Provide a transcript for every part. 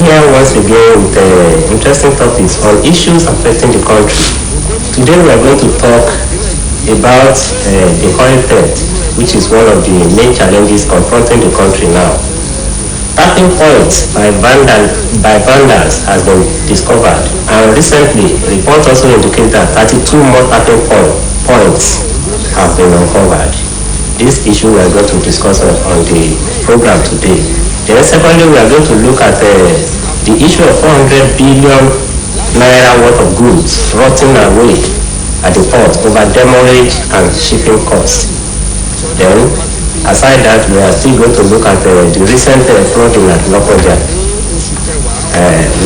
here once again with interesting topics on issues affecting the country. Today we are going to talk about the oil theft, which is one of the main challenges confronting the country now. Tapping points by vandals has been discovered, and recently reports also indicate that 32 more tapping points have been uncovered. This issue we are going to discuss on the program today. Then secondly, we are going to look at the issue of 400 billion naira worth of goods rotting away at the port over demurrage and shipping costs. Then, aside that, we are still going to look at the recent flooding at Lokoja,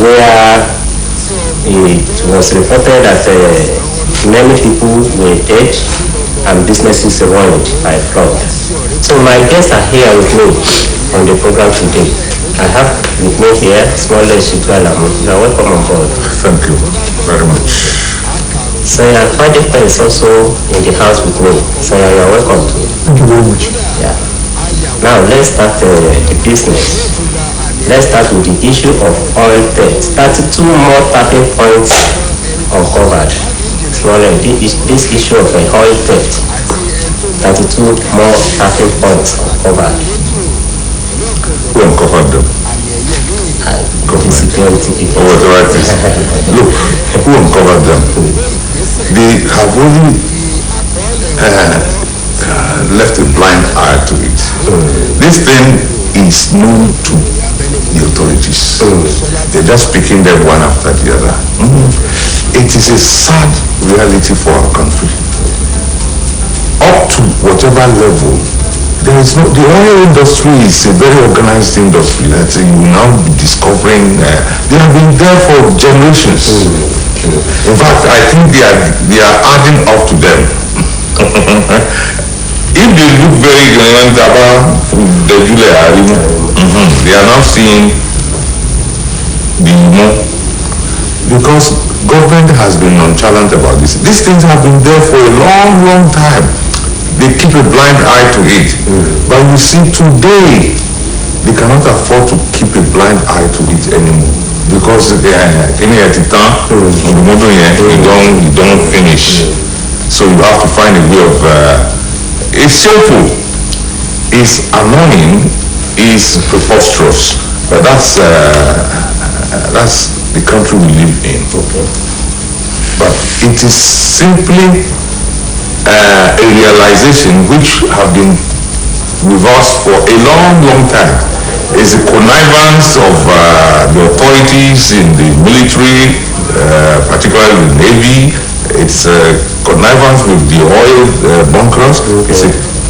where it was reported that many people were dead and businesses ruined by flood. So my guests are here with me on the program today. I have with me here Small Shitualamu. You are welcome on board. Thank you very much. Saya Kwadepa is also in the house with me. Saya, you are welcome too. Thank you very much. Yeah. Now let's start the business. Let's start with the issue of oil theft. 32 more tapping points uncovered. This issue of oil theft, 32 more tapping points uncovered. Who uncovered them? The security people. Oh, whatever it is. Look, who uncovered them? They have only left a blind eye to it. This thing is known to the authorities. They're just picking them one after the other. It is a sad reality for our country. Up to whatever level, there is no. The oil industry is a very organized industry that you will now be discovering. They have been there for generations. In fact, I think they are adding up to them. If they look very relevant about the July, they are now seeing the more, because government has been nonchalant about this. These things have been there for a long time. They keep a blind eye to it. But you see, today they cannot afford to keep a blind eye to it anymore, because any at the time on the motor you don't finish. So you have to find a way of it's simple, it's annoying, it's preposterous, but that's the country we live in. Okay. But it is simply a realization which have been with us for a long time. It's a connivance of the authorities in the military, particularly the Navy. It's a connivance with the oil bunkers.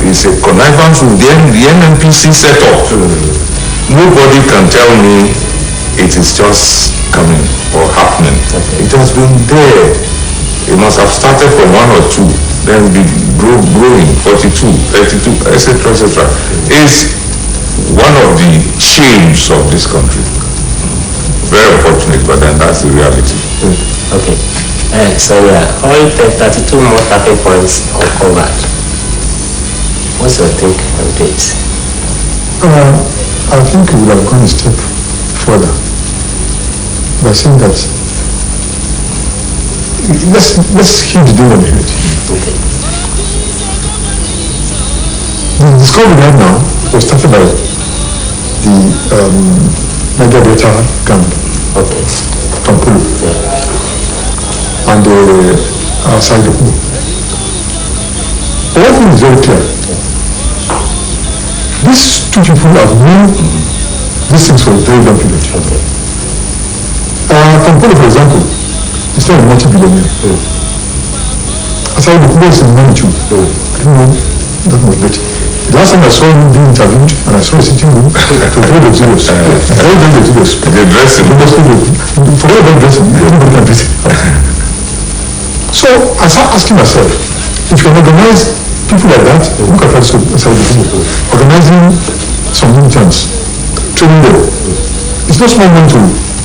It's a connivance with the NNPC setup. Nobody can tell me it is just coming or happening. It has been there. It must have started from 1 or 2, then be growing, 42, 32, etc. It's one of the shames of this country. Very unfortunate, but then that's the reality. Okay. So oil theft, 32 more tapping points uncovered. What's your take on this? I think we would have gone a step further by saying that let's hear the deal on the head. Okay. The discovery right now was started by the Niger Delta gang, Tampulu, and outside the pool. But one thing is very clear. These two people have known these things for a very long period. Tampulu, for example, is not a multi-billionaire. Aside the pool is in magnitude. I don't know that much, but the last time I saw him being interviewed, and I saw a sitting room, to avoid the zeros. Avoid the zeros. The dressing. Forget about dressing. Everybody can dress it. So I started asking myself, if you can organize people like that, look at that aside the people, organizing some militants, training them. It's not small money to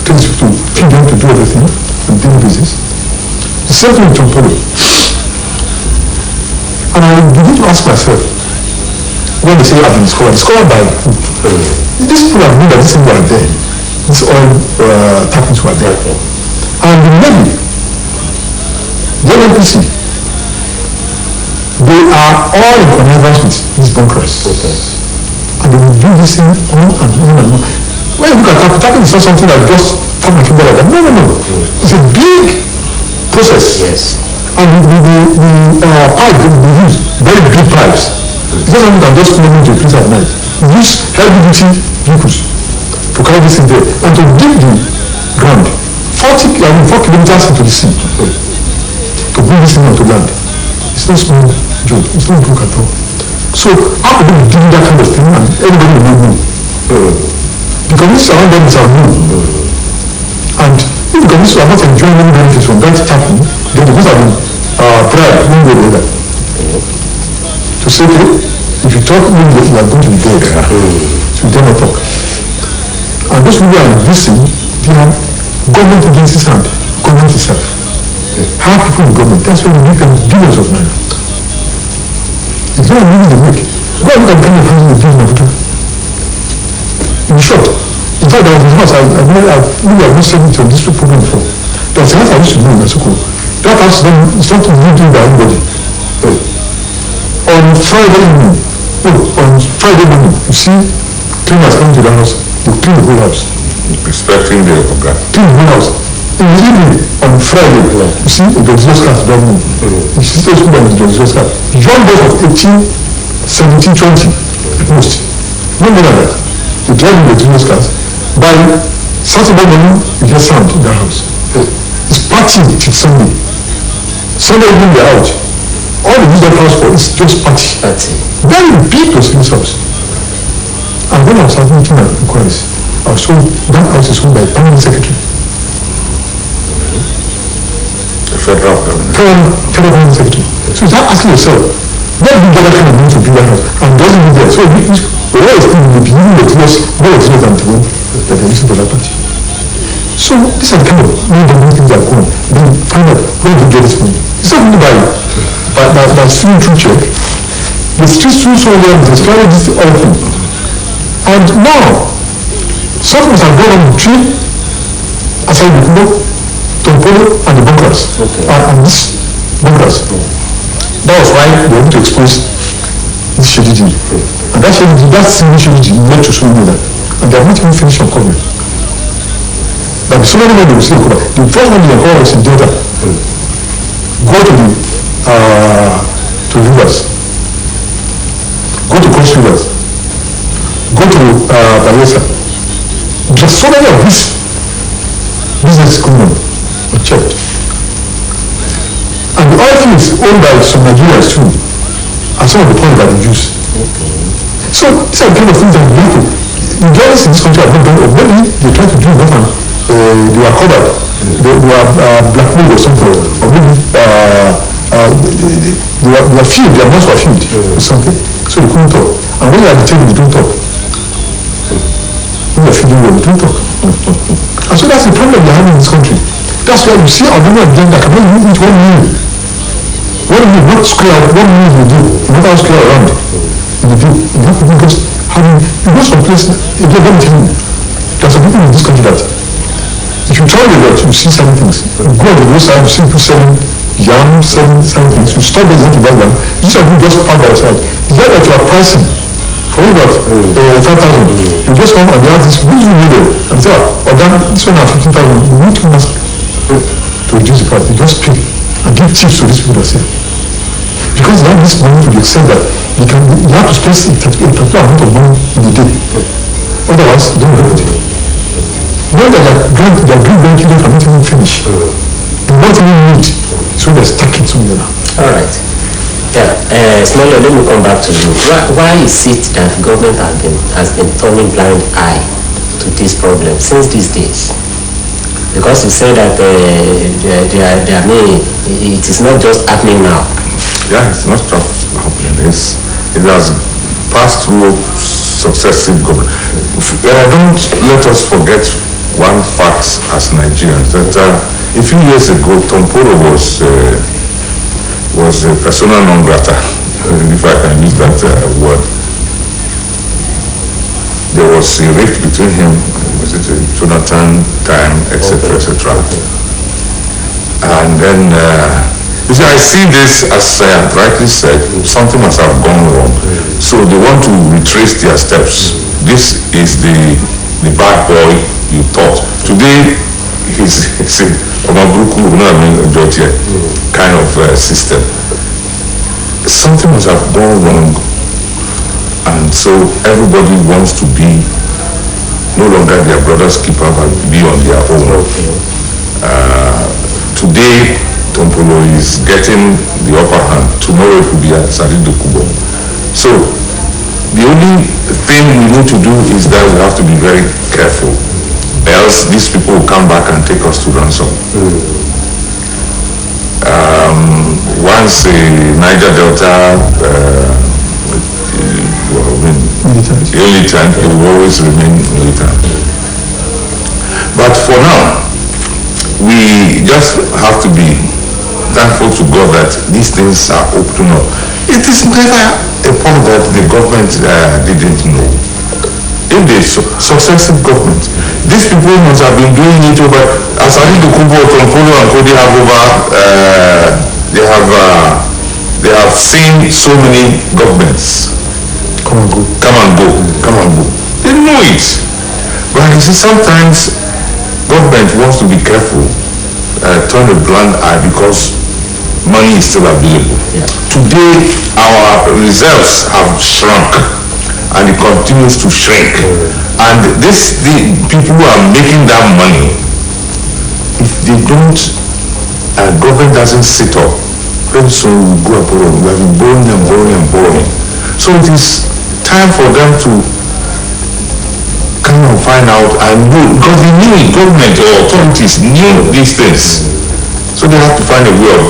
train people, to feed them to do everything on a daily basis. The same thing with Tampulu. And I begin to ask myself, when they say I've been discovered by who? These people have known that these things are there. these oil tappings were there. And the Navy, the NNPC, they are all in connivance with these bunkers. And they will do this thing on and on and on. When you look at tapping, it's not something that just tap my finger like that. No. It's a big process. Yes. And the pipe that we use, very big pipes. It's not something that just come into a place at night. We use heavy duty vehicles to carry this in there and to dig the ground 4 kilometers into the sea to bring this thing onto land. It's not small joke. It's not a joke at all. So how could we do that kind of thing and everybody will know? The communities around them are new. And if the communities are not enjoying any benefits from that happening, then the people have been bribed one way or the other. To say, okay, if you talk, you are going to be dead. So you cannot talk. And those people are listening, they are government agencies and government itself. How people in government, that's why we make them billions of money. It's not really the make. Go and look at the kind of housing they build in Abuja. In short, in fact, there was a house, maybe I've not said it on this program before. There was a house I used to do in Asuko. That house then is not lived in by anybody. On Friday morning, you see cleaners come to the house, they clean the whole house. Respecting the organ. Clean the whole house. In the evening, on Friday, you see a Dodgers car driving in. You see those people in the Dodgers car. Young boys of 18, 17, 20 at most. No more than that. They drive in the Dodgers cars. By Saturday morning, you get sound in the house. It's party till Sunday. Sunday evening, they're out. All they use that house for is just party. Very big was this house. And when I was having my inquiries, I was told that house is owned by a permanent secretary. Federal government. Federal secretary. So you start asking yourself, where did you get that kind of money to build that house? And doesn't live there. So where is the beginning of the where is it than the one that they're using for that party? So these are the kind of many things that go on. Then find out where do you get this money? It's not only by stealing through check. The streets through so well, they carry this other thing. And now, something has gone on between aside the Kubo, Tompolo, and the bunkers. And these bunkers. That was why they wanted to expose this shady deal. And that single shady deal led to so many that. And they have not even finished uncovering. Like so many men they will still uncover. The first one they uncover was in Delta. Go to rivers. Go to Cross Rivers. Go to Bayelsa. There's so many of these businesses going on, unchecked. And the oil field is owned by some Nigerians too, and some of the points that they use. So these are the kind of things that we have to. The journalists in this country have not done, or maybe they try to do enough and they were covered, they were blackmailed or something, or maybe they were filmed, their mouths were filmed or something, so they couldn't talk. And when they are at the table, they don't talk. When they are feeding them, they don't talk. And so that's the problem we have in this country. That's why you see our government agenda cannot even eat 1 meal. 1 meal, not square, 1 meal you do, not how square around. In the view, you have to do just having, you go someplace, again, let me tell you, there are some people in this country that, if you travel a lot, you see certain things. You go on the roadside, you see people selling yam, selling certain things, you stop there, you want to buy yam, these are people just park by yourself. The guy that you are pricing, for about 5,000, you just come and you have this, which you need it, and say, oh, this one at 15,000, you need to ask to reduce the price. They just pay and give tips to these people that sell. Because they have this money to the extent that you have to spend a particular amount of money in a day. Otherwise, you don't have it. When they are doing banking, they cannot even finish. They don't even need, so they're stuck in somewhere now. All right. Yeah, Smolio, let me come back to you. Why is it that government has been turning blind eye to this problem since these days? Because you say that it is not just happening now. Yeah, it's not just happening. It has passed through successive government. Don't let us forget one fact as Nigerians that a few years ago, Tompolo was a persona non grata, if I can use that word. there was a rift between him, was it Jonathan time, etc., etc. And then, you see, I see this as rightly said, something must have gone wrong. So they want to retrace their steps. This is the bad boy you thought. Today, he's a kind of system. Something must have gone wrong. And so everybody wants to be no longer their brother's keeper, but be on their own. Today, Tompolo is getting the upper hand. Tomorrow it will be Sadiq Dokubo. So the only thing we need to do is that we have to be very careful. Else these people will come back and take us to ransom. Once a Niger Delta militant, it will always remain militant. But for now, we just have to be thankful to God that these things are open up. It is never a point that the government didn't know. In the successive government, these people must have been doing it over, as I think the Kubo, Tompolo and Kodi have over, they have seen so many governments come and go. They know it. But you see, sometimes government wants to be careful, turn a blind eye because money is still available. Today, our reserves have shrunk and it continues to shrink. And the people who are making that money, if they don't, government doesn't sit up, very soon we go and borrow. We have been borrowing. So it is time for them to kind of find out and know, because they knew it, government or authorities knew these things. So they have to find a way of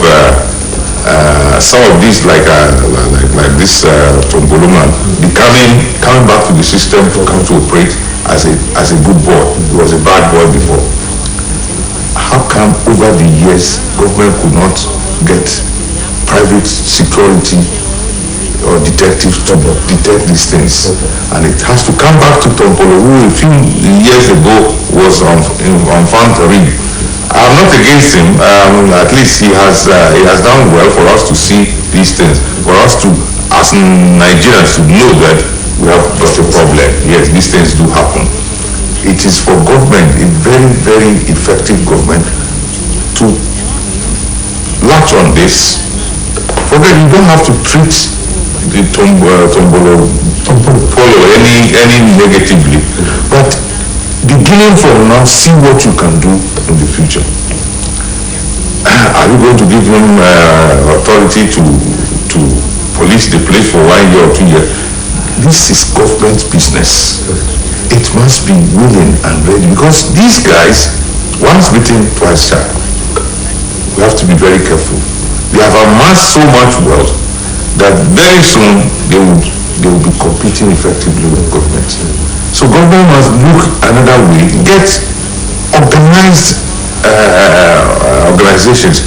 some of these like this Tombolo man coming back to the system to come to operate as a good boy. He was a bad boy before. How come over the years government could not get private security or detectives to detect these things? And it has to come back to Tompolo, who a few years ago was on Fantarin. I'm not against him. At least he has done well for us to see these things, for us to, as Nigerians, to know that we have got a problem. Yes, these things do happen. It is for government, a very, very effective government, to latch on this. For that, you don't have to treat the Tombolo follow any negatively, but beginning from now, see what you can do in the future. Are you going to give him authority to police the place for 1 year or 2 years? This is government business. It must be willing and ready, because these guys, once bitten, twice shy. We have to be very careful. They have amassed so much wealth that very soon they will be competing effectively with government. So government must look another way, get organized organizations.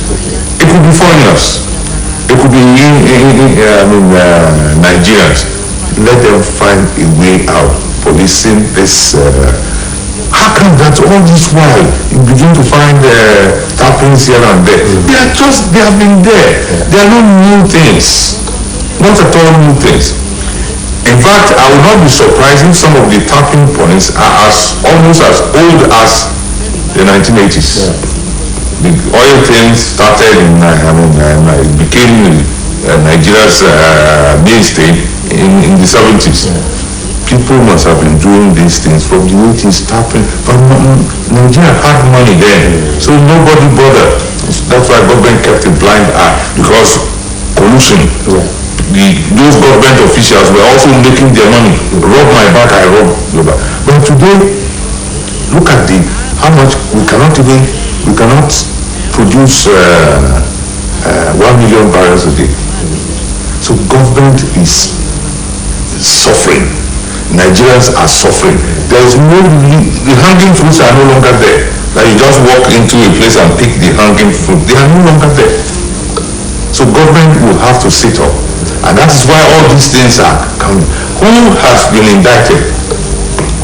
It could be foreigners, it could be Nigerians. Let them find a way out, policing this. How come that all this while you begin to find tappings here and there? They have been there. They are not new things, not at all new things. In fact, I would not be surprised if some of the tapping points are almost as old as the 1980s. The oil thing started it became Nigeria's mainstay in the 70s. People must have been doing these things from the 80s, tapping. But Nigeria had money then, so nobody bothered. That's why government kept a blind eye, because collusion. Those government officials were also making their money. Rob my back, I rob your back. But today, look at how much we cannot produce 1 million barrels a day. So government is suffering. Nigerians are suffering. The hanging fruits are no longer there. That you just walk into a place and pick the hanging fruit. They are no longer there. So government will have to sit up. And that is why all these things are coming. Who has been indicted?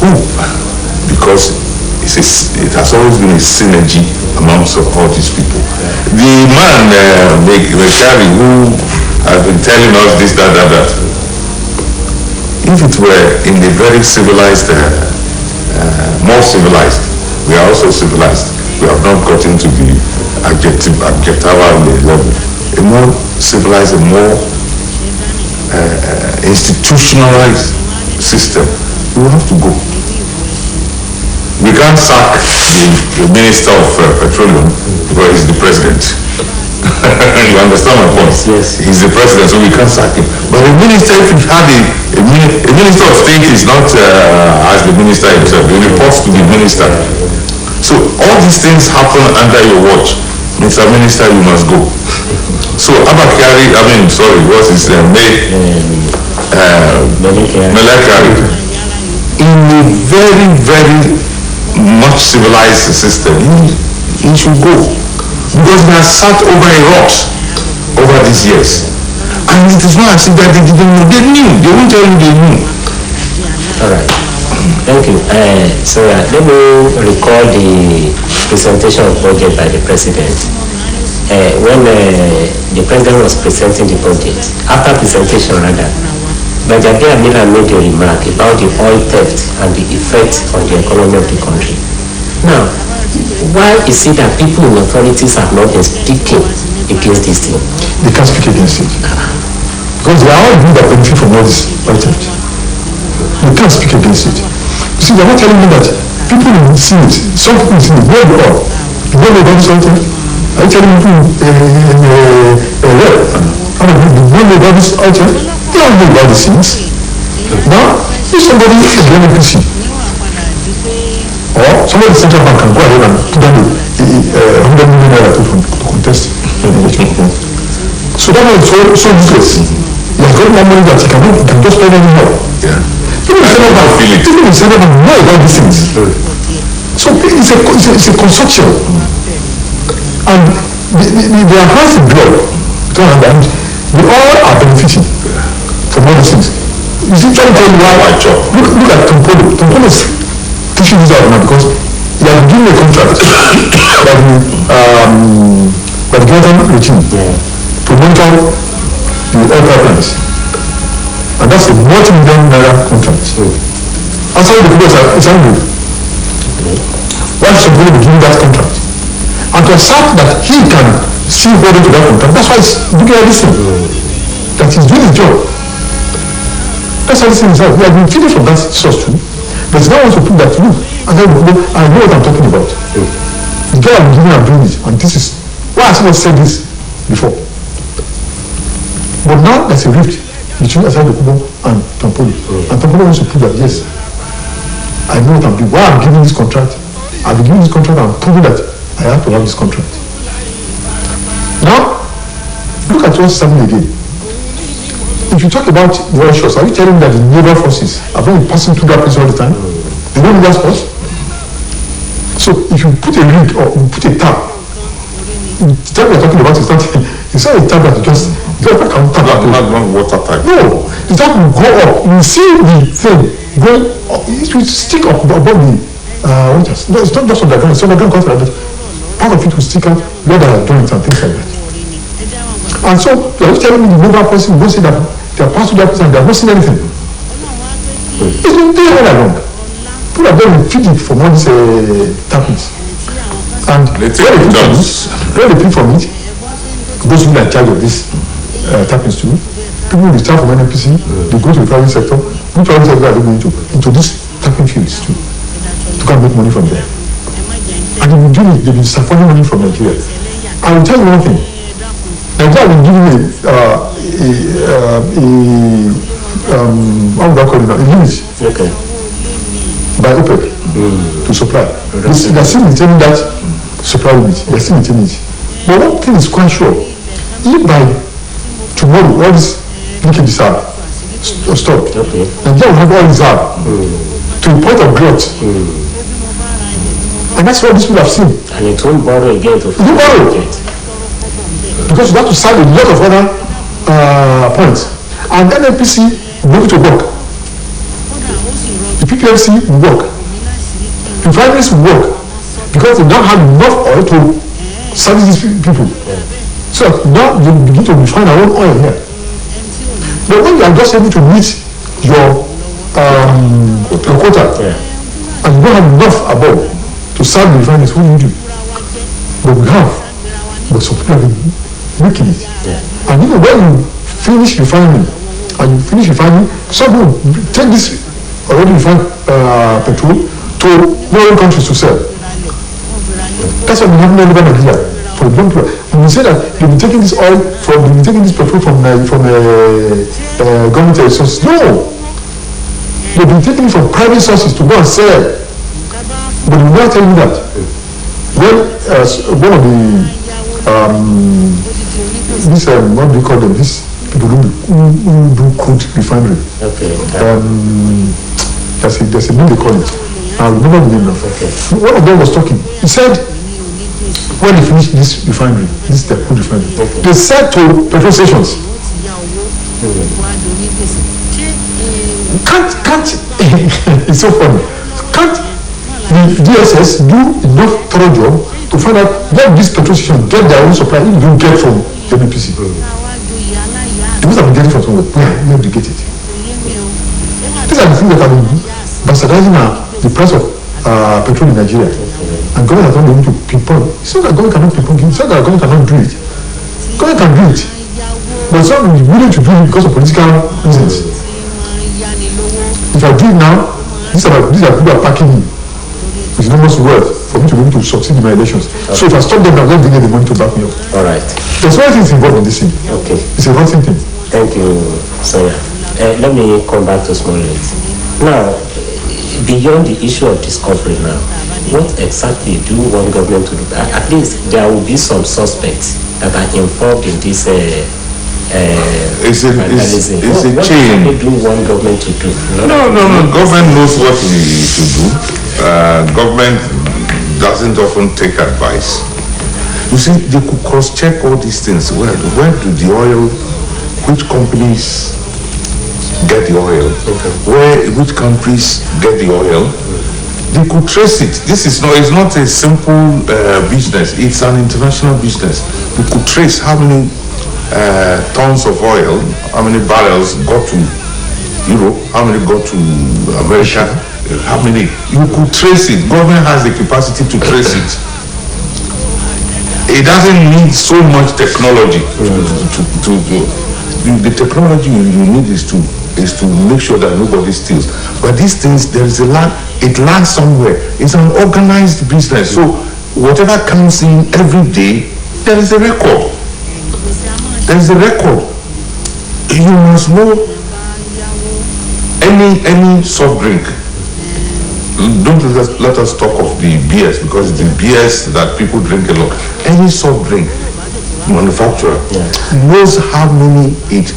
Who? Because it has always been a synergy amongst all these people. The man, Mekari, who has been telling us this, that, if it were in a very civilized, more civilized, we are also civilized. We have not gotten to the adjectival level. A more civilized, a more institutionalized system, we will have to go. We can't sack the Minister of Petroleum because he's the president. You understand my point? Yes. He's the president, so we can't sack him. But a minister, if you had a minister of state is not as the minister himself, he reports to the minister. So all these things happen under your watch. Mr. Minister, you must go. So what's his name? Melekari. In a very, very much civilized system, he should go. Because they have sat over a rot over these years. And it is not as if that they didn't know. They knew. They won't tell you they knew. All right. Thank you. So let me recall the presentation of budget by the president. When the president was presenting the budget, after presentation rather, Bajabi Amila made a remark about the oil theft and the effect on the economy of the country. Now, why is it that people in authorities have not been speaking against this thing? They can't speak against it. Because they are all people that benefit from all this oil theft. They can't speak against it. You see, they're not telling me that people will see it. Some people will see it. Where they are. You don't know about this oil theft? Are you telling people where? How many people don't know about this oil theft? They don't know about these things. Now, if somebody is the NPC, or somebody in the central bank can go ahead and put down $100 million to contest the election. So that is so useless. He has got more money that he can just spend anymore. Yeah. People in central bank know about these things. So it's a consortium. And they are hands in blood. We all are benefiting from all these things. You see, trying to tell you why. Look at Tompolo. Tompolo is pushing this out now because he has given a contract by the government regime to monitor the oil pipelines. And that's a multi-million naira contract. Outside the people it's angry. Why should we be giving that contract? And to accept that he can still hold into that contract, that's why he's doing everything. That he's doing his job. That's how this thing is out. We have been feeding from that source too. But now I want to put that through. And then I know what I'm talking about. The guy I'm giving and doing it. And this is why I should have said this before. But now there's a rift between Asai Dokubo and Tompolo. And Tompolo wants to prove that yes, I know what I'm doing. Why I'm giving this contract, I've been giving this contract and I'm proving that I have to have this contract. Now, look at what's happening again. If you talk about the oil shots, are you telling me that the naval forces are going to be passing through that place all the time? They don't need that spot. So if you put a rig or you put a tap, the tap we're talking about is not a tap that you just tap. Not water pipe. No, the tap will go up. You see the thing going up. It will stick up above the waters. No, it's not just underground. It's underground concept, but part of it will stick out where there are joints and things like that. And so you're just telling me the naval forces will go say that they are passing that place and they are not seeing anything. It's been there all along. People are going to feed it from all these tappings. And where they pick from it, those who are in charge of this tappings too, people will start from NPC, they go to the private sector. The private sector are going into these tapping fields too, to come make money from there. And they've been doing it, they've been suffering money from Nigeria. I will tell you one thing. Nigeria will give me a limit by OPEC to supply. They are still maintaining that supply limit. They are still maintaining it. But one thing is quite sure. If by tomorrow all these linkages are stopped, Nigeria will have all reserve to a point of growth. And that's what these people have seen. And it won't borrow again to borrow. Because you have to serve a lot of other points. And NNPC will be able to work. The PPMC will work. Refineries will work because they don't have enough oil to service these people. So now you begin to refine our own oil here. But when you are just able to meet your quota, and you don't have enough above to serve the refineries, what do you do? But we have, but some people have been making it. And even when you finish refining, some people take this already refined petrol to foreign countries to sell. That's what we have in Nigeria. For example, and we say that they'll be taking this oil petrol from government resources. No! They've been taking it from private sources to go and sell. But we're not telling you that. When one of the what do you call them? These people who do crude refinery. Okay. There's a name they call it. I remember the name now. Okay. One of them was talking. He said, when they finish this refinery, this is their crude refinery, they said to petrol stations, can't it's so funny. Can't the DSS do enough thorough job to find out let this petrol station get their own supply if you get from the NPC? They must have been getting from somewhere. Where do they get it? These are the things that have been bastardizing the price of petrol in Nigeria. And government has not been able to pinpoint. It's not that government cannot pinpoint it. It's not that government cannot do it. Government can do it. But it's not willing to do it because of political reasons. If I do it now, these are people who are packing me with enormous wealth for me to be able to succeed in my elections. So if I stop them, I'm not going to get the money to back me up. All right. There's many things involved in this thing. Okay. It's a rotten thing. Thank you, Sonia. Let me come back to small rates. Now, beyond the issue of discovery now, what exactly do you want government to do? At least there will be some suspects that are involved in this it's a what chain. What do you want government to do? No. Government knows what we should do. Government doesn't often take advice. You see, they could cross-check all these things. Where do the oil, which companies get the oil, which countries get the oil? They could trace it. It's not a simple business. It's an international business. We could trace how many tons of oil, how many barrels got to Europe, how many got to America, how many. You could trace it. Government has the capacity to trace it. It doesn't need so much technology to do. The technology you need is to make sure that nobody steals. But these things, there is a land, it lands somewhere. It's an organized business. So whatever comes in every day, there is a record. There is a record. You must know any soft drink. Don't let us talk of the BS because it's the BS that people drink a lot. Any soft drink manufacturer knows how many it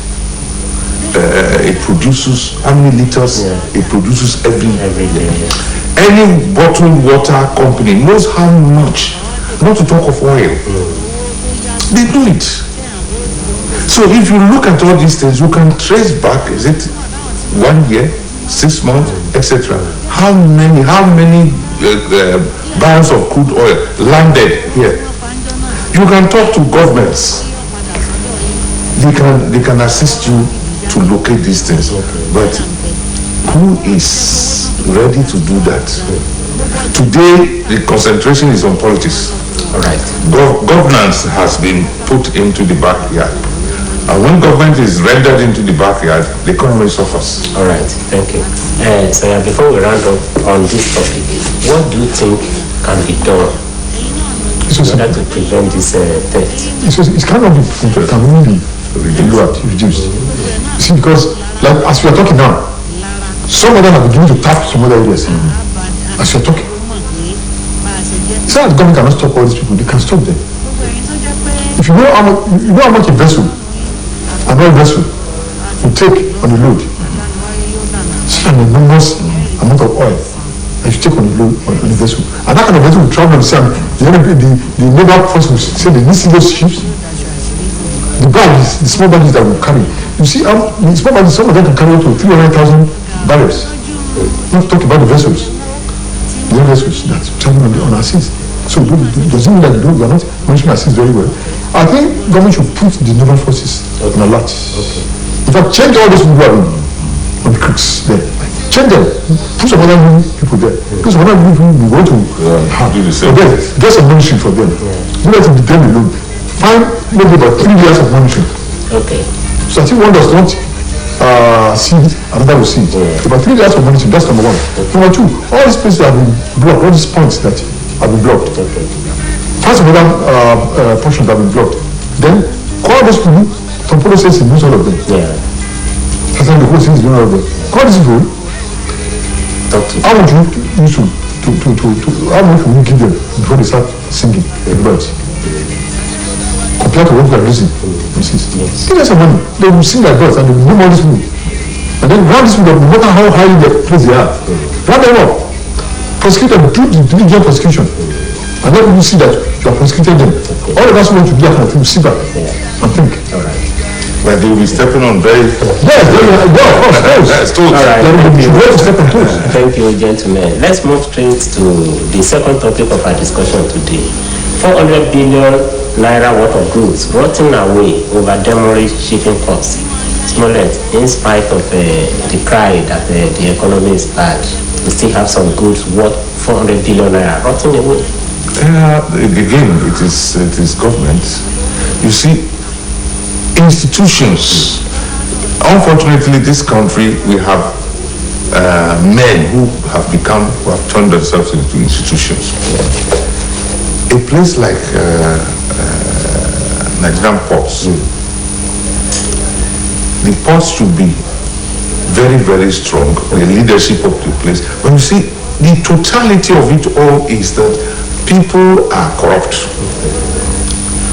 produces, how many liters it produces every day. Any bottled water company knows how much, not to talk of oil. They do it. So if you look at all these things, you can trace back, is it 1 year, 6 months, etc. How many barrels of crude oil landed here? You can talk to governments. They can assist you to locate these things. But who is ready to do that? Today, the concentration is on politics. All right. Governance has been put into the backyard. And when government is rendered into the backyard, the economy suffers. All right, thank you. So before we round up on this topic, what do you think can be done in order to prevent this theft? It cannot be prevented, can only be reduced. You see, because like as we are talking now, some of them are beginning to tap some other areas. As we are talking. It's not that the government cannot stop all these people, they can stop them. If you know how much a vessel, an oil vessel will take on a load, such an enormous amount of oil that you take on a load on a vessel. And that kind of vessel will travel and say, the naval force will say they need those ships. The bags, the small bags that will carry. You see, the small bags, some of them can carry up to 300,000 barrels. Not talk about the vessels. The vessels that's traveling on our seas. So does it mean that we are not managing our seas very well? I think government should put the naval forces on alert. Okay. In fact, change all those people on the creeks there. Change them. Put some other new people there. Because some other people we want to do the same. for them. Get some monitoring for them. Don't let them be them alone. Find maybe about 3 years of monitoring. Okay. So I think one does not see it, another will see it. About 3 years of monitoring, that's number one. Number two, all these places have been blocked, all these points that have been blocked. Okay. Find some other portions that have been blocked. Then call those people, some people says he knows all of them. Yeah. That's why the whole thing is doing all of them. Call these people, Talk to how much you use to how much will you give them before they start singing the birds? Compared to what we are losing. Yes. Give them some money. They will sing like birds and they will name all these people. And then round these people, no matter how high the place they are, round them up. Prosecute them, do the diligent prosecution. And let people see that you are prosecuting them. All of us want to be a kind of people, sit back and think. All right. But they will be stepping on very... Yes, of course. That's toes. All right. They will be able to step on toes. Thank you, gentlemen. Let's move straight to the second topic of our discussion today. 400 billion naira worth of goods rotting away over demurrage shipping costs. Smollett, in spite of the cry that the economy is bad, we still have some goods worth 400 billion naira rotting away. Again, it is government. You see, institutions. Unfortunately, this country, we have men who have turned themselves into institutions. A place like Nigerian ports, the ports should be very, very strong, the leadership of the place. But you see, the totality of it all is that people are corrupt.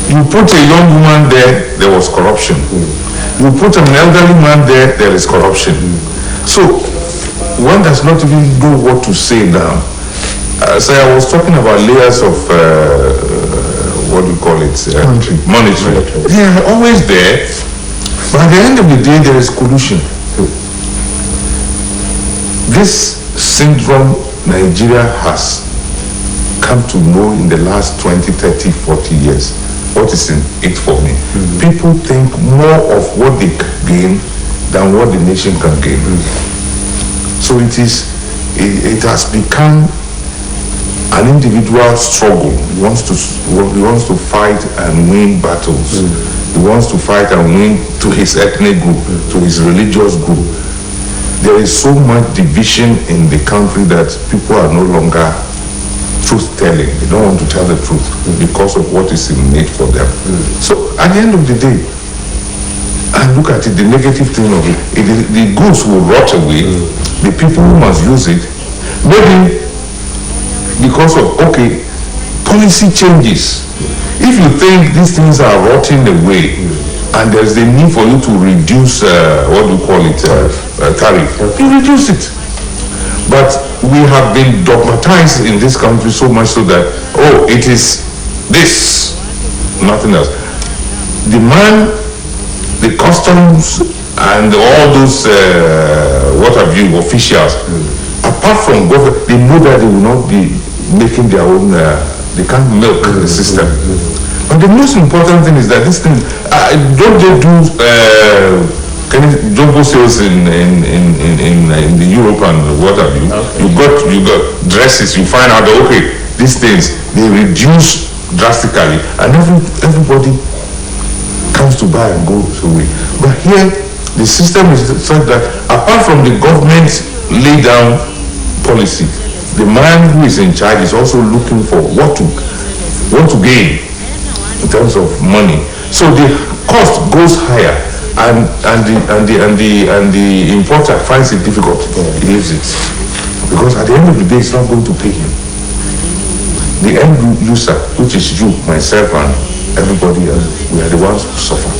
You put a young woman there was corruption. You put an elderly man there is corruption. So one does not even know what to say now. So I was talking about layers of, what do you call it? Monitoring. They are always there, but at the end of the day, there is collusion. This syndrome Nigeria has come to know in the last 20, 30, 40 years. What is in it for me? People think more of what they gain than what the nation can gain. So it has become an individual struggle. He wants to fight and win battles. He wants to fight and win to his ethnic group, to his religious group. There is so much division in the country that people are no longer truth-telling. They don't want to tell the truth because of what is innate for them. So at the end of the day, and look at it, the negative thing of it, the goods will rot away. The people who must use it, maybe because of, policy changes. If you think these things are rotting away and there's the need for you to reduce, tariff, you reduce it. But we have been dogmatized in this country so much so that, it is this, nothing else. The man, the customs, and all those, officials, apart from government, they know that they will not be making their own, they can't milk the system. But the most important thing is that this thing, don't they do jumbo sales in the Europe and what have you? Okay. You got dresses. You find out that these things they reduce drastically, and everybody comes to buy and goes away. But here, the system is such that apart from the government lay down policy, the man who is in charge is also looking for what to gain in terms of money. So the cost goes higher. And the importer finds it difficult. He leaves it because at the end of the day, it's not going to pay him. The end user, which is you, myself, and everybody else, we are the ones who suffer.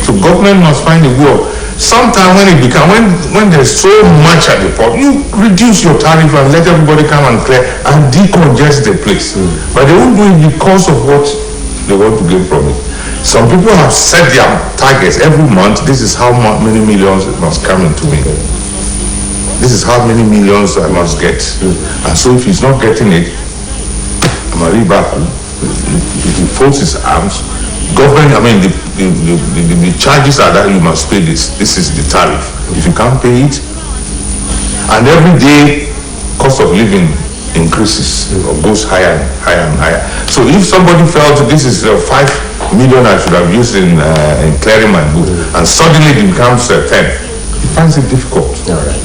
So government must find a way. Sometimes when there's so much at the port, you reduce your tariff and let everybody come and clear and decongest the place. But they won't do it because of what they want to gain from it. Some people have set their targets every month. This is how many millions must come into me. this is how many millions I must get. And so if he's not getting it, Amari Baku, he folds his arms. Government, I mean, the charges are that you must pay this. This is the tariff. If you can't pay it, and every day cost of living increases or goes higher and higher and higher. So if somebody felt this is 5 million I should have used in clearing my book, and suddenly it becomes 10, he finds it difficult. All right.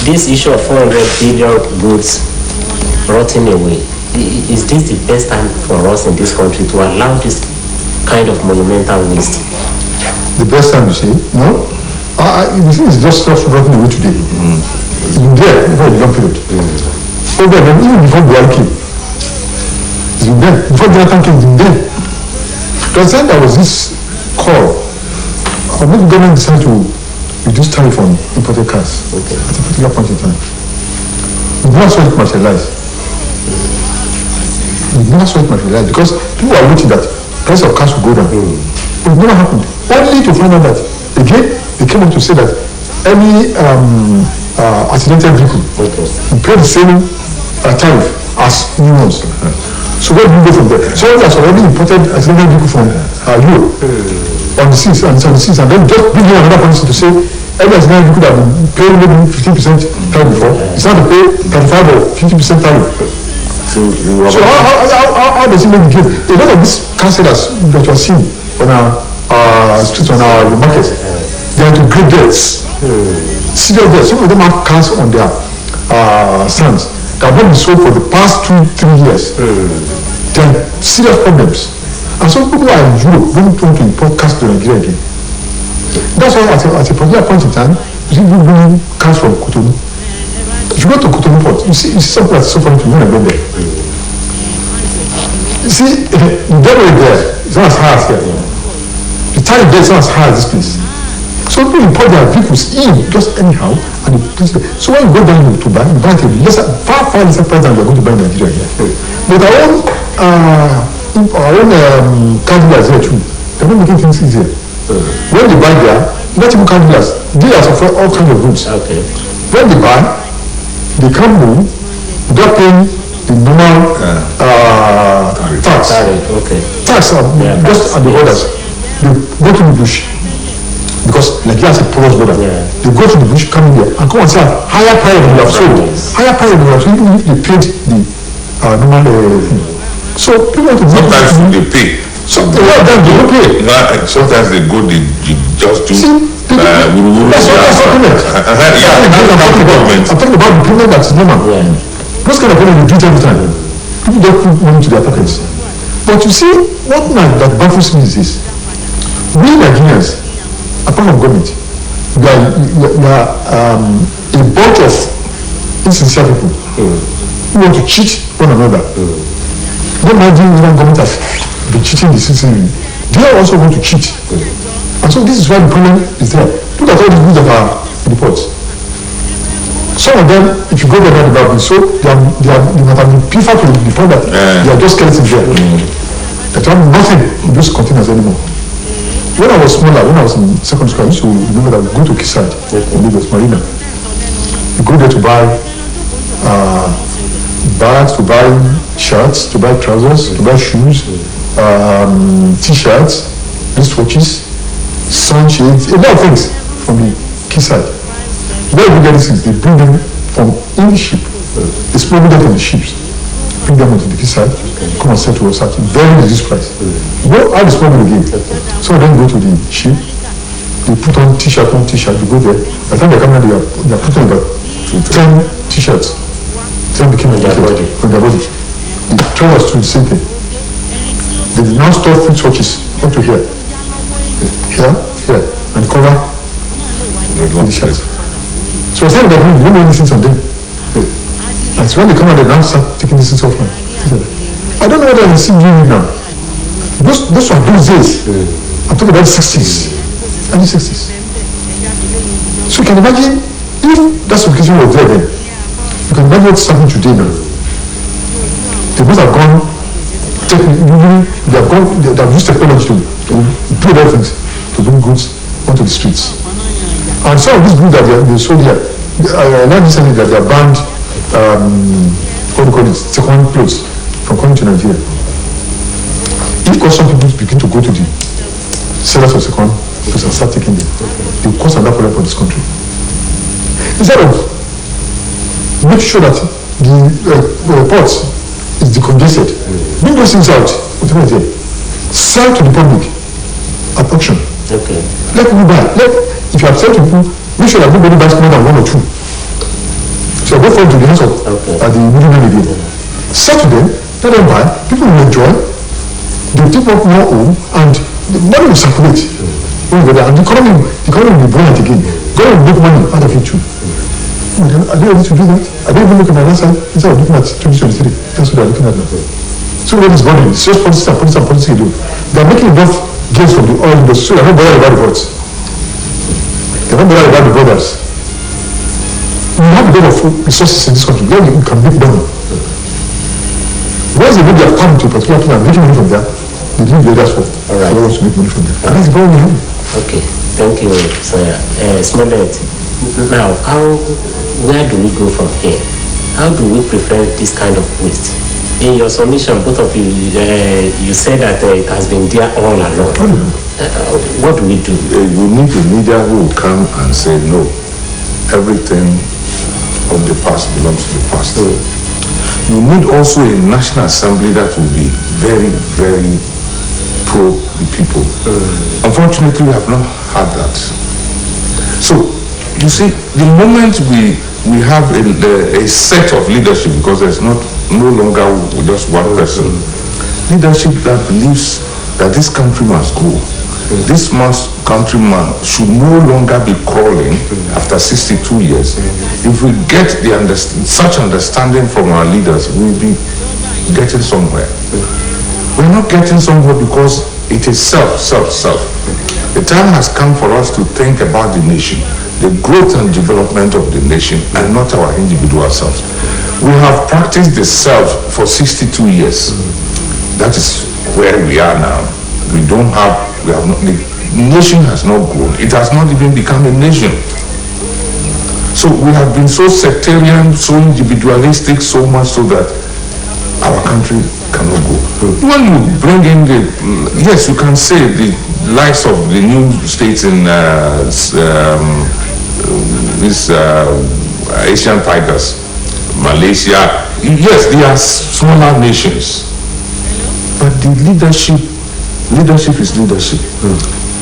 This issue of 400 billion goods rotting away, is this the best time for us in this country to allow this kind of monumental waste? The best time to say, no? The thing is just rotting away today. It's been there before the long period. So then, even before Buhari came, it's been there. Before Jonathan came, it's been there. Because then there was this call. Maybe the government decided to reduce tariff on imported cars at a particular point in time. We never saw it materialize. Because people are waiting that price of cars will go down. But it never happened. Only to find out that again they came up to say that any accidental vehicle will pay the same tariff as new ones. So where do we go from there? Someone has already imported accidental vehicle from Europe on the seas and then just bring in another policy to say every accidental vehicle that have been paying maybe 15% tariff before, it's not to pay 35 or 50% tariff. So how does it make the game? A lot of these car sellers that you are seeing on our streets, on our markets, they are into great debts. Serious debts. Some of them have cars on their stands that have not been sold for the past 2-3 years. There are serious problems. And some people are in Europe don't want to import cars to Nigeria again. That's why at a particular point in time, people bring cars from Cotonou. If you go to Cotonou Port, you see something that's so funny to me when I go there. You see, the debt rate there is not as high as here. The tariff there is not as high as this place. So people import their vehicles in just anyhow, and so when you go down to buy it at a far lesser price than you're going to buy in Nigeria here. But our own car dealers here too, they're not making things easier. When they buy there, not even car dealers, dealers of all kinds of goods. Okay. When they buy, they come home without paying the normal tax. Tax just at the borders. They go to the bush because Nigeria has a porous border. They go to the bush, come in there, and come and say higher price than you have sold. Higher price than you have sold, even if they paid the normal thing. So people want to sometimes they pay. Sometimes they don't pay. Sometimes they go, they just do. That's what payment. I'm talking about the payment that's normal. Those kind of payment you do it every time. People don't put money to their pockets. But you see, what that baffles me is this. We Nigerians, apart from government, we are a bunch of insincere people who want to cheat one another. Don't imagine when government has been cheating the citizenry. They also want to cheat. And so this is why the problem is there. Look at all the goods that are in the ports. Some of them, if you go there, they have been sold, they might have been preferred to the point that they are just skeletons there. That have nothing in those containers anymore. When I was smaller, when I was in secondary school, I used to remember that we go to Kisad in Lagos Marina. You go there to buy bags, to buy shirts, to buy trousers, to buy shoes, t-shirts, wristwatches, sunshades, a lot of things from the quayside. Where we get these things, they bring them from in the ship. They smuggle them from the ships, bring them onto the quayside, come and sell to us at a very reduced price. Go out the smuggle again. Some of them go to the ship, they put on t-shirt, they go there. By the time they come out, they are putting about 10 t-shirts. 10 became on their body. The trousers do the same thing. They now store wristwatches up to here, and cover the shirt. So I said that we don't know anything on them. And so when they come out, they now start taking these things off. I don't know whether I see you now. Those are those days. I'm talking about the 60s, early 60s. So you can imagine if that supplication was there then. You can imagine what's happening today now. They must have gone. They have used technology to do other things, to bring goods onto the streets. And some of these groups that they sold here, I learned recently that they are banned, what do you call it, second clothes from coming to Nigeria. If some people begin to go to the sellers of second clothes and start taking them, they will cause another problem for this country. Instead of make sure that the ports is decongested, bring those things out, whatever it is, sell to the public at auction. Okay. Let people buy. If you have said to people, make sure that nobody buys more than one or two. So go forward to the hands of the middleman again. Sell to them, let them buy, people will enjoy, they will take up more home, and the money will circulate. And the economy will be buoyant again. God will make money out of it too. Are they able to do that? I don't even look at my last side instead of looking at 2023. That's what they're looking at now. So what is going on? It's just politics and politics alone. They're making enough gains from the oil industry, so they're not bothered about the votes. They're not bothered about the brothers. We have a lot of resources in this country where we can make money. Once they make their farm to a particular place and making money from there, they leave the others for others to make money from there. And that's the problem we have. Okay, thank you, sir. Smollett, now, where do we go from here? How do we prevent this kind of waste? In your submission, both of you, you said that it has been there all along. What do we do? You need a leader who will come and say, no, everything of the past belongs to the past. You need also a National Assembly that will be very, very pro the people. Unfortunately, we have not had that. So, you see, the moment we have a set of leadership, because there's no longer just one person, leadership that believes that this country must go. This countryman should no longer be crawling after 62 years. If we get such understanding from our leaders, we'll be getting somewhere. We're not getting somewhere because it is self. The time has come for us to think about the nation, the growth and development of the nation, and not our individual selves. We have practiced the self for 62 years. That is where we are now. The nation has not grown. It has not even become a nation. So we have been so sectarian, so individualistic, so much so that our country cannot go. When you bring in yes, you can say the likes of the new states in these Asian tigers, Malaysia, yes, they are smaller nations. But the leadership is leadership.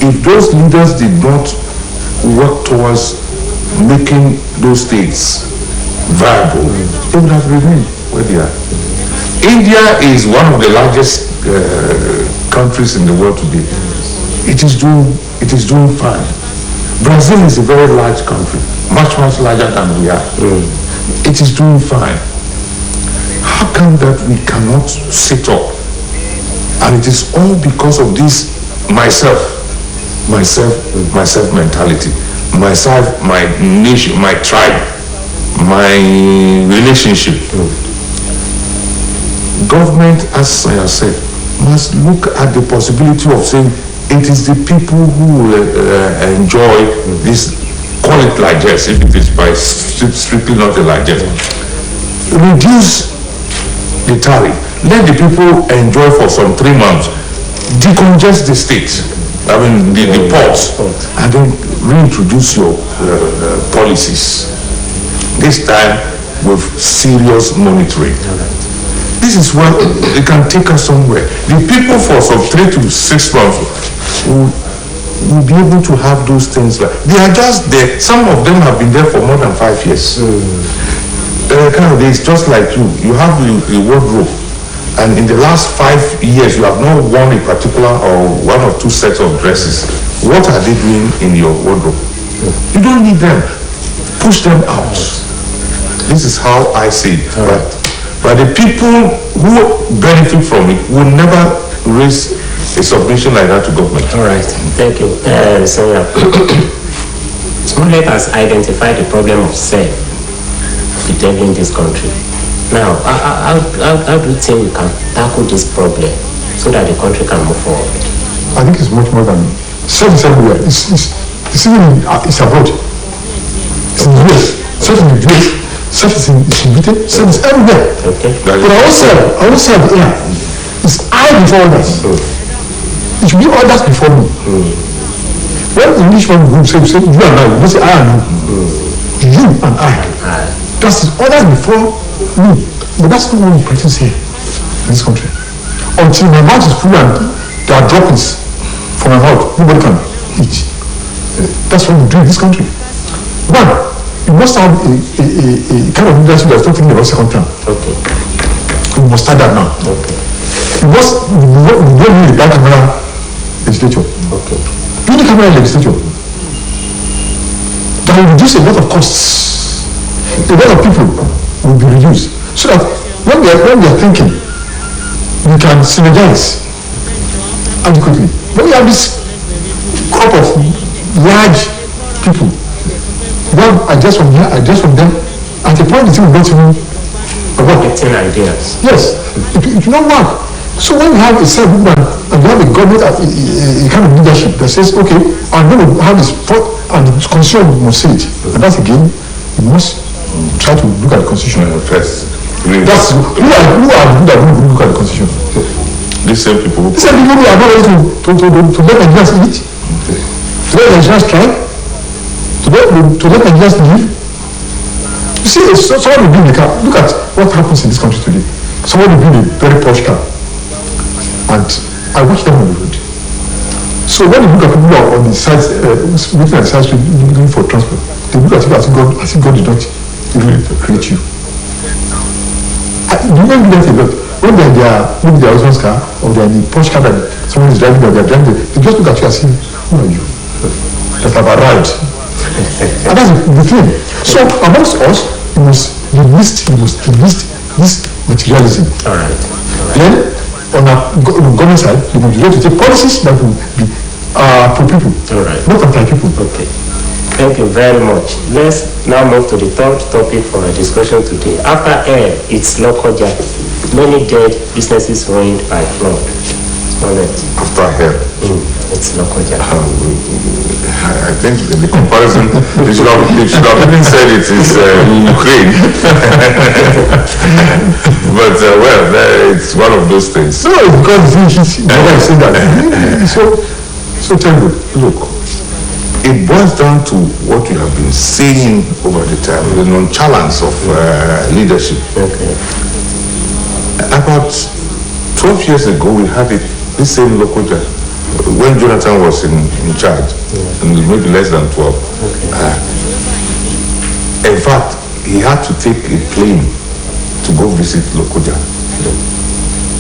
If those leaders did not work towards making those states viable, they would have remained where they are. India is one of the largest countries in the world today. It is doing fine. Brazil is a very large country, much larger than we are. It is doing fine. How come that we cannot sit up? And it is all because of this myself mentality. Myself, my nation, my tribe, my relationship. Government, as I have said, must look at the possibility of saying it is the people who enjoy this, call it largesse, if it is by strictly not a largesse. Reduce the tariff. Let the people enjoy for some 3 months. Decongest the state, the ports, and then reintroduce your policies. This time with serious monitoring. This is where it can take us somewhere. The people for some 3 to 6 months will be able to have those things. They are just there. Some of them have been there for more than 5 years. It's just like you. You have a wardrobe. And in the last 5 years, you have not worn a particular or 1 or 2 sets of dresses. What are they doing in your wardrobe? You don't need them. Push them out. This is how I see it. But the people who benefit from it will never raise a submission like that to government. All right. Thank you. Smollett has identified the problem of self detailing this country. Now, how do you think we can tackle this problem so that the country can move forward? I think it's much more than self everywhere. It's abroad. It's in the US. Self in the US. Self is in Britain. Self is everywhere. Okay. But I always say, yeah, it's I before others. It should be others before me. When Englishman will say you and I, you say I and you. You and I. That's it. Others before me. But that's not what we practice here in this country. Until my mouth is full and there are droppings from my mouth, nobody can eat. That's what we do in this country. One, you must have a kind of leadership that's not thinking about second term. Okay. You must start that now. Okay. You don't need a bicameral legislature. Okay. Unicameral legislature. That will reduce a lot of costs. A lot of people will be reduced. So that when we are thinking, we can synergize adequately. When we have this crop of large people, one adjust from here, adjust from there, at a point the thing will not even work. Getting ideas. Yes, it will not work. So when we have a set movement and we have a government, a kind of leadership that says, okay, I'm going to have this, and the constitution must say it. And that's again, we must try to look at the constitution first. That's who are the people that will look at the constitution. These same people. These same people who are not ready to let Nigerians eat, to let Nigerians strike, to let Nigerians live. You see, someone will build a car. Look at what happens in this country today. Someone will build a very posh car, and I watch them on the road. So when you look at people who are on the sides, looking at the side street, looking for transport, they look at you as if God did not even create you. You don't do that a lot. When they are maybe their husband's car or they are in a Porsche car that someone is driving or they are driving, they just look at you and say, who are you? That have arrived. And that's the thing. So amongst us, you must enlist this materialism. All right. Then on our government side, they must be able to take policies that will be for people, not anti-people. Okay. Thank you very much. Let's now move to the third topic for our discussion today. After air, it's Lokoja. Many dead, businesses ruined by flood. After air. It's Lokoja. I think the comparison, they should have even said it is Ukraine. But it's one of those things. No, because he's never said that. So terrible. Look, it boils down to what you have been saying over the time, the nonchalance of leadership. Okay. About 12 years ago, we had this same Lokoja, when Jonathan was in charge, and maybe less than 12. Okay. In fact, he had to take a plane to go visit Lokoja,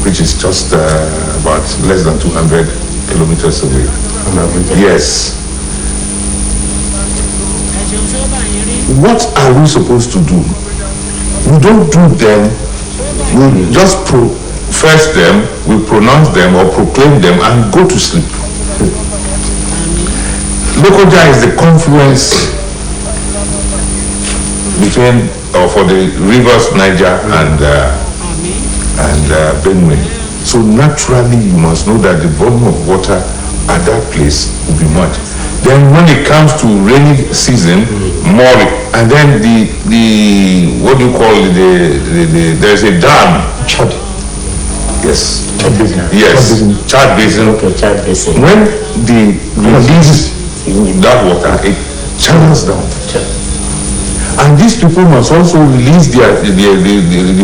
which is just about less than 200 kilometers away. Yes. What are we supposed to do? We don't do them, we just profess them, we pronounce them or proclaim them and go to sleep. Lokoja is the confluence between, or for the rivers Niger and Benue. So naturally you must know that the volume of water at that place will be much. Then when it comes to rainy season, more, and then the what do you call it, there's a dam. Chad. Yes. Chad Basin. Yes. Chad Basin. Okay, Chad Basin. When the release that water, it channels down. And these people must also release the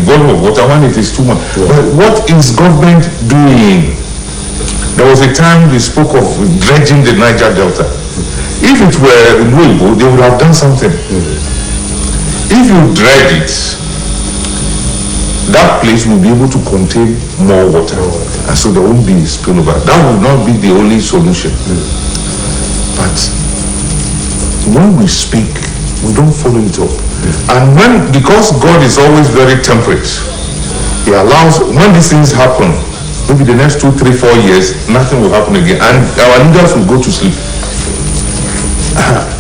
volume of water when it is too much. But what is government doing? There was a time we spoke of dredging the Niger Delta. If it were in Weibo, they would have done something. If you dredge it, that place will be able to contain more water. And so there won't be spillover. That would not be the only solution. But when we speak, we don't follow it up. And because God is always very temperate, He allows, when these things happen, maybe the next 2, 3, 4 years, nothing will happen again. And our leaders will go to sleep.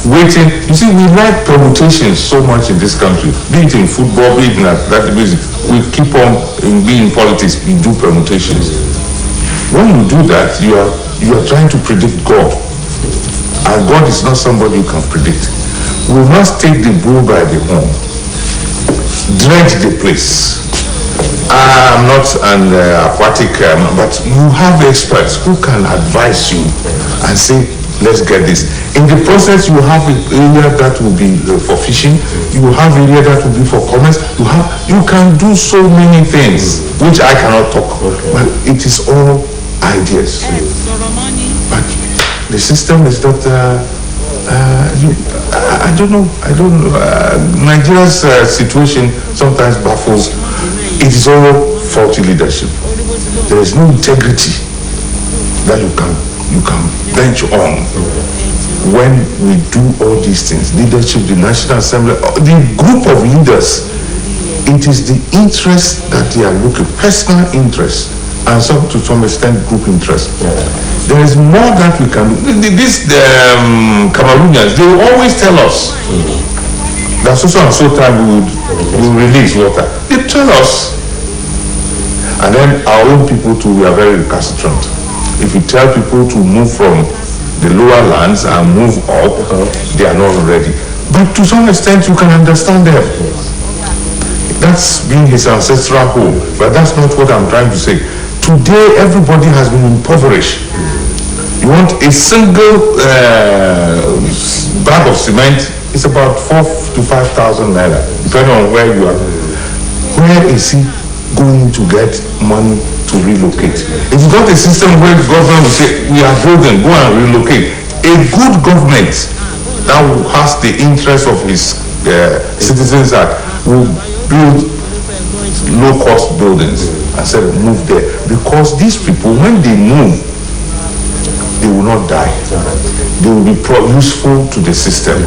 Waiting. You see, we like permutations so much in this country. Be it in football, be it in that music. We keep on being in politics, we do permutations. When you do that, you are trying to predict God. And God is not somebody you can predict. We must take the bull by the horn, dredge the place. I'm not an aquatic, but you have experts who can advise you and say, let's get this. In the process, you have an area that will be for fishing, you have an area that will be for commerce, you can do so many things, which I cannot talk, but it is all ideas. But the system is not, I don't know. Nigeria's situation sometimes baffles. It is all faulty leadership. There is no integrity that you can bench on when we do all these things. Leadership, the National Assembly, the group of leaders, it is the interest that they are looking, personal interest, and to some extent group interest. There is more that we can do. These Cameroonians, they will always tell us that so and so time we will release water. They tell us. And then our own people too, we are very recalcitrant. If you tell people to move from the lower lands and move up, they are not ready. But to some extent, you can understand them. That's been his ancestral home, but that's not what I'm trying to say. Today, everybody has been impoverished. You want a single bag of cement, it's about 4,000 to 5,000 naira, depending on where you are. Where is he going to get money to relocate? If you got a system where the government will say, we are building, go and relocate. A good government that has the interest of his citizens at will build low-cost buildings and say, move there. Because these people, when they move, they will not die. They will be useful to the system.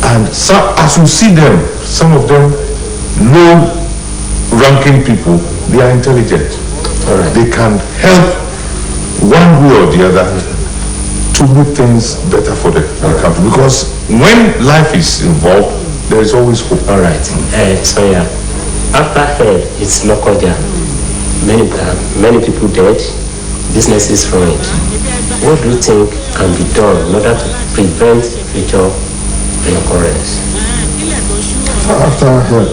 And so, as you see them, some of them low-ranking people, they are intelligent. They can help one way or the other to make things better for the country. Because when life is involved, there is always hope. All right. So yeah, after head, it's Lokoja. Many people dead, businesses ruined. What do you think can be done in order to prevent future reoccurrence? After head,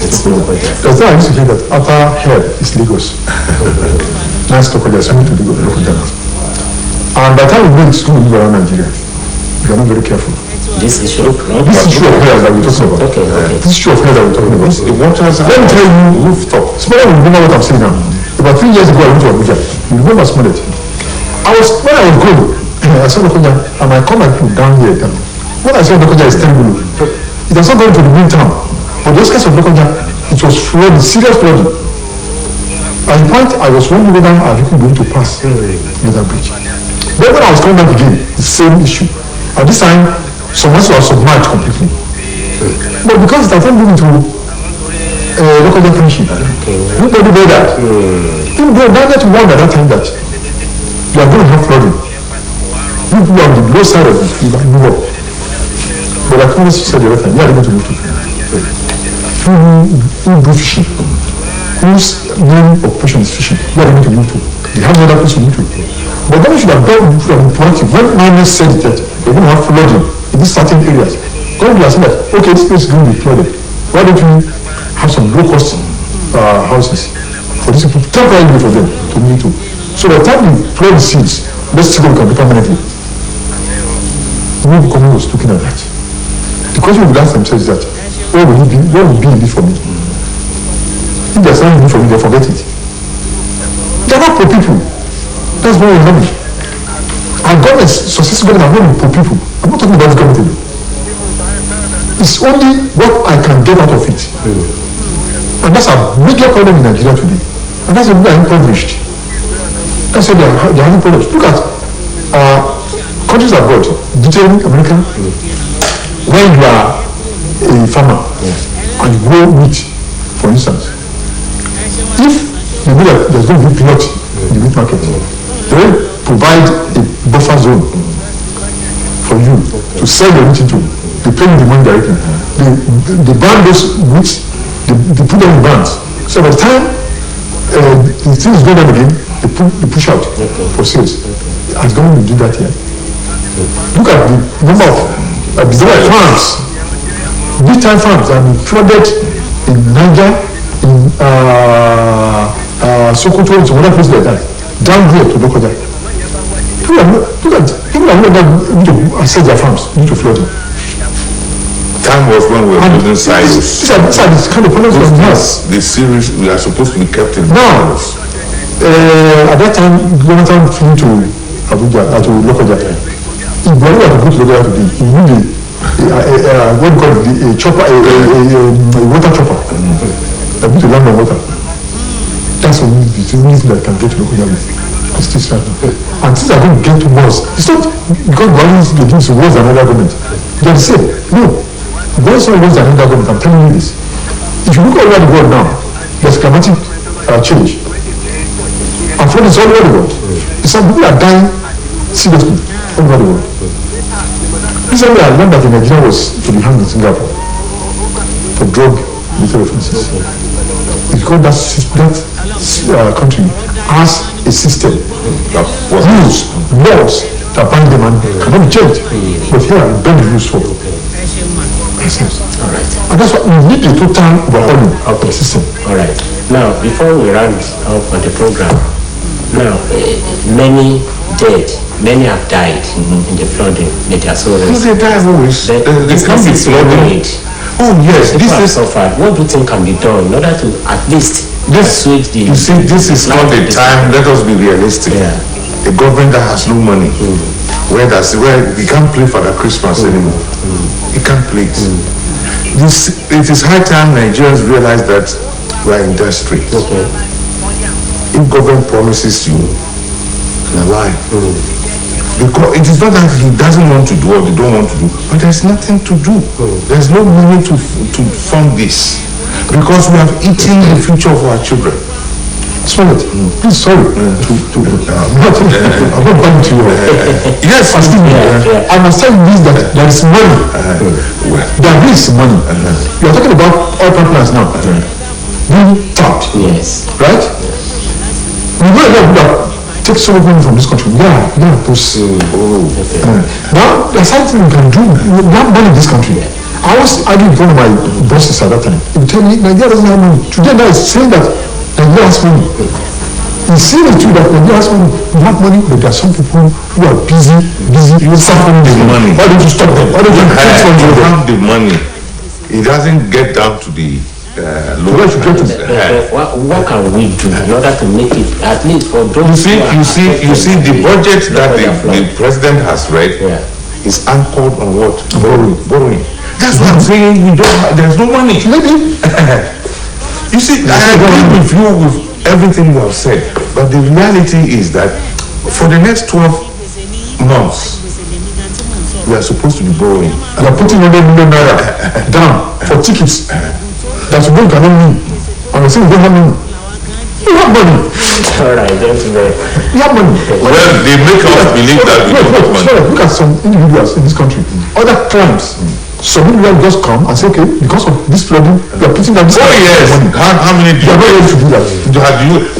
It's Lokoja. that's why I used to hear that after head is Lagos. That's Lokoja, something to do with Lokoja. And by the time we make school around Nigeria, we are not very careful. This issue of This issue of hair that we're talking about. Okay. This issue of hair that we're talking about. The waters Let me tell you, rooftop. Smollett will remember what I'm saying now. About 3 years ago, I went to Abuja. You remember Smollett? When I was going, I saw Lokoja, and I come and put down here. When I saw Lokoja, it's terrible. It has not gone to the main town. But those kinds of Lokoja, it was flooding, serious flooding. At the point, I was wondering whether I could going to pass near that bridge. Then when I was coming back again, the same issue. At this time, some houses were submerged completely. But because it has not moved into local township, nobody know that. Even though now that warned at that time that you are going to have flooding. People on the low side of it, you might move up. But like always said the other time, you are going to move to who do fishing, whose main occupation is fishing, you are going to move to. They have another place to move to. But then we should have done proactive. When miners said that they're going to have flooding in these certain areas, God will have said that, okay, this place is going to be flooded. Why don't we have some low-cost houses for these people, temporarily for them to move to? So by the time we flood the seeds, let's see what we can do permanently. No government was looking at that. The question we will ask themselves is that, what will be in it for me? If there's something in it for me, they'll forget it. They're not poor people. That's what we're having. Our governments, successive governments are not poor people. I'm not talking about this government alone. It's only what I can get out of it. And that's a major problem in Nigeria today. And that's why we are impoverished. That's why they are having problems. Look at countries abroad, Britain, America. When you are a farmer and you grow wheat, for instance, if you know that there's going to be glut in the wheat market, they will provide a buffer zone for you to sell your wheat into. They pay you the money directly. They ban those wheat, they put them in bands. So by the time the things go down again, they push out for sales. Has government do that here? Look at the number of farms, big time farms, and flooded in Niger, in Sokoto, and some other places like that, down here to Lokoja. People are not need to access their farms, need to flood them. Time was when we were building silos. These are the kind of problems we have. The series we are supposed to be kept in. Now, at that time, Jonathan flew to Abuja, to Lokoja. If you were to go to Lokoja today, you need what we call a chopper, a water chopper. That means to land on water. That's the only thing that can get to Lokoja with. And things are going to get worse. It's not because government is doing worse than another government. They are the same. No. God is not worse than another government. I'm telling you this. If you look all over the world now, there's climatic change. And flood is all over the world. Some people are dying seriously all over the world. Recently, I learned that a Nigerian was to be hanged in Singapore for drug-related offenses. It's because that country has a system, rules, laws that bind them and cannot be changed. But here, it's been used for. And that's why we need a total overhauling of the system. All right. Now, before we round up on the program, now many dead, many have died in the flooding. They are so They die always. They can't be flooding. Oh yes, this is suffered. What do you think can be done in order to at least assuage the? You see, this is not the time. Let us be realistic. Yeah. A government that has no money, where we can't play for the Christmas anymore. You can't play it. It is high time Nigerians realize that we are in dire straits. Okay. If government promises you, they're lying. Because it is not that he doesn't want to do or they don't want to do, but there's nothing to do. There's no money to fund this. Because we have eaten the future of our children. Sorry, please, sorry. I'm not going to you. Yes, I must tell you this, that there is money. There is money. You are talking about oil pipelines now. Being tapped. Yes. Right? We know that take so much money from this country. Yeah, those. Now, there's something we can do. We have money in this country. I was arguing with one of my bosses at that time. He told me Nigeria doesn't have money. Today now is saying that Nigeria has money. He's saying it too that Nigeria has money. We have money, but there are some people who are busy suffering the money. Why don't you stop them? Why don't you have the money? It doesn't get down to the what can we do in order to make it at least for those? You see the budget that the president has read is anchored on what? Borrowing. That's what I'm saying. There's no money. Maybe. You see, I agree with you with everything you have said, but the reality is that for the next 12 months, we are supposed to be borrowing. And I'm putting 100 million naira down for tickets. That's what cannot mean. And I say we don't have money. You have money. All right, gentlemen. You have money. Well, they make us believe that we don't have money. Look at some individuals in this country. Other crimes. Some individuals just come and say, okay, because of this flooding, we are putting down this money. How many do you are not able to do that?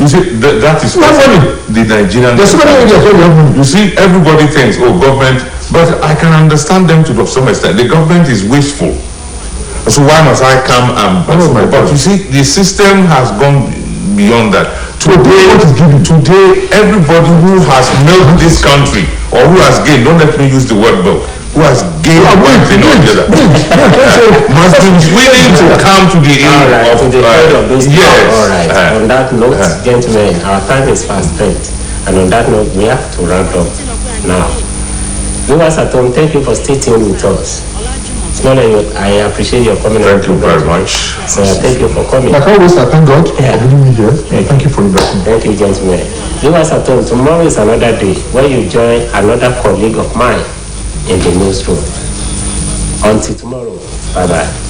You see, that is money. The Nigerian. There's so many areas where we have money. You see, everybody thinks, government, but I can understand them to some extent. The government is wasteful. So why must I come and... But you see, the system has gone beyond that. Today, everybody who has milked this country, or who has gained, don't let me use the word milk, who has gained one thing or the other, must be willing to come to the end of this. Yes. All right. On that note, gentlemen, our time is fast spent. And on that note, we have to wrap up now. Viewers at home, thank you for staying with us. I appreciate your coming. Thank you very much. So thank you for coming. Like always, I thank God for bringing me here. Thank you for inviting me. Thank you, gentlemen. Viewers at home, tomorrow is another day where you join another colleague of mine in the newsroom. Until tomorrow, bye-bye.